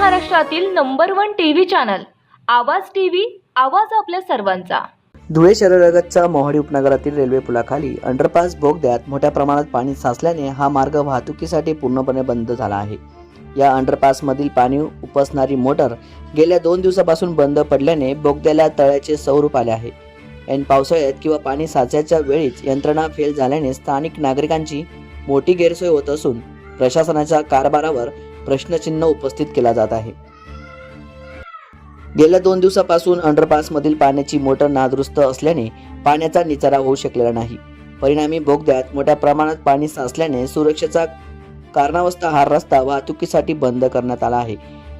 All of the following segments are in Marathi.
महाराष्ट्रातील नंबर 1 टीव्ही चॅनल आवाज टीव्ही, आवाज आपल्या सर्वांचा। धुळे शहरालगतच्या मोहाडी उपनगरातील रेल्वे पुलाखाली अंडरपास बोगद्यात मोठ्या प्रमाणात पाणी साचल्याने हा मार्ग वाहतुकीसाठी पूर्णपणे बंद झाला आहे। या अंडरपासमधील पाणी उपसणारी मोटर गेल्या 2 दिवसापासून बंद पडल्याने बोगद्याला तळ्याचे स्वरूप आले आहे। ऐन पावसाळ्यात किंवा पाणी साचायच्या वेळीच यंत्रणा फेल झाल्याने स्थानिक नागरिकांची मोठी गैरसोय होत असून प्रशासनाच्या कारभारावर प्रश्नचिन्ह उपस्थित केला जात आहे। गेल्या 2 दिवसापासून अंडरपासमधील पाण्याची मोटर नादुरुस्त असल्याने पाण्याचा निचरा होऊ शकलेला नाही। परिणामी बोगद्यात मोठ्या प्रमाणात पाणी साचल्याने सुरक्षेचा कारणावस्ता हा रस्ता वाहतुकीसाठी बंद करण्यात आला आहे।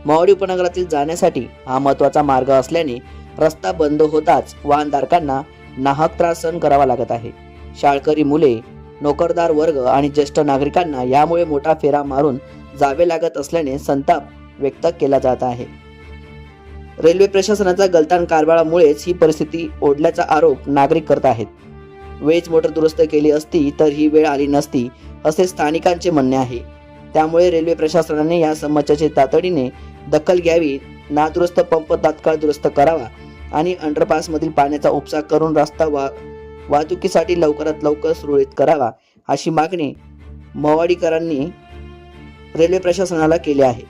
मोहाडी उपनगरातील जाण्यासाठी हा महत्त्वाचा मार्ग असल्याने रस्ता बंद होताच वाहनधारकांना नाहक त्रास सहन करावा लागत आहे। शाळकरी मुले, नोकरदार वर्ग आणि ज्येष्ठ नागरिकांना यामुळे मोठा फेरा मारून जावे लागत असल्याने संताप व्यक्त केला जात आहे। रेल्वे प्रशासनाचा गलतान कारभारामुळेच ही परिस्थिती ओढल्याचा आरोप नागरिक करत आहेत। वेळेच मोटर दुरुस्त केली असती तर ही वेळ आली नसती असे स्थानिकांचे म्हणणे आहे। त्यामुळे रेल्वे प्रशासनाने या समस्येची तातडीने दखल घ्यावी, नादुरुस्त पंप तात्काळ दुरुस्त करावा आणि अंडरपासमधील पाण्याचा उपसा करून रस्ता वाहतुकीसाठी लवकरात लवकर सुरळीत करावा अशी मागणी मोवाडीकरांनी रेल्वे प्रशासनाला केली आहे।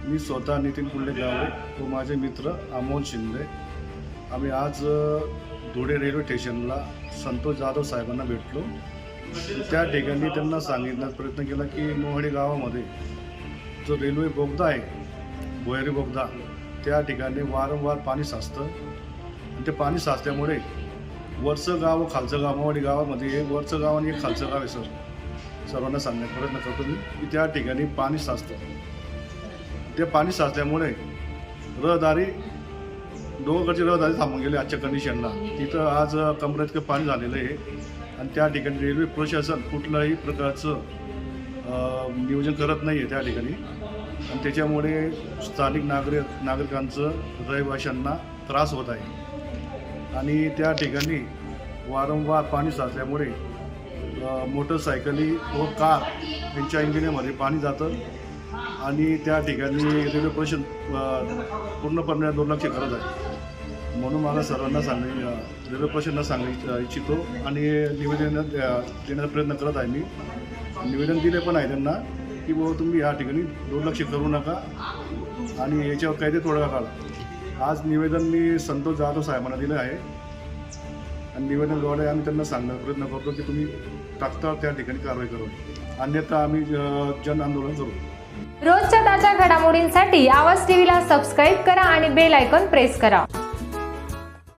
मी स्वतः नितीन कुल्ले गावे व माझे मित्र अमोल शिंदे आम्ही आज धुळे रेल्वे स्टेशनला संतोष जाधव साहेबांना भेटलो। त्या ठिकाणी त्यांना सांगितण्याचा प्रयत्न केला की मोहाडी गावामध्ये जो रेल्वे बोगदा आहे, भुयारी बोगदा, त्या ठिकाणी वारंवार पाणी साचतं आणि ते पाणी साचल्यामुळे वरचं गाव व खालचं गाव, मोहाडी गावामध्ये वरचं गाव आणि एक खालचं गाव आहे सर्वांना सांगण्याचा प्रयत्न करतो मी की त्या ठिकाणी पाणी साचतं। ते पाणी साचल्यामुळे रहदारी दोघांची रहदारी थांबून गेली आजच्या कंडिशनला। तिथं आज कमरेइतकं पाणी झालेलं आहे आणि त्या ठिकाणी रेल्वे प्रशासन कुठल्याही प्रकारचं नियोजन करत नाही आहे त्या ठिकाणी आणि त्याच्यामुळे स्थानिक नागरिकांचं, रहिवाशांना त्रास होत आहे आणि त्या ठिकाणी वारंवार पाणी साचल्यामुळे मोटरसायकली व कार यांच्या इंजिनामध्ये पाणी जातं आणि त्या ठिकाणी रेल्वे प्रशासन पूर्णपणे दुर्लक्ष करत आहे। म्हणून मला सर्वांना रेल्वे प्रशासनाला सांगू इच्छितो आणि निवेदन देण्याचा प्रयत्न करत आहे। मी निवेदन दिले पण आहे त्यांना की बाबा तुम्ही या ठिकाणी दुर्लक्ष करू नका आणि याच्यावर कायदे तोडगा काढा। आज निवेदन मी संतोष जाधव साहेबांना दिलं आहे आणि निवेदनाद्वारे आम्ही त्यांना सांगण्याचा प्रयत्न करतो की तुम्ही तात्काळ त्या ठिकाणी कारवाई करू, अन्यथा आम्ही जन आंदोलन करू। रोजच्या ताज्या घडामोडींसाठी आवाज टीव्हीला सबस्क्राईब करा आणि बेल आयकॉन प्रेस करा।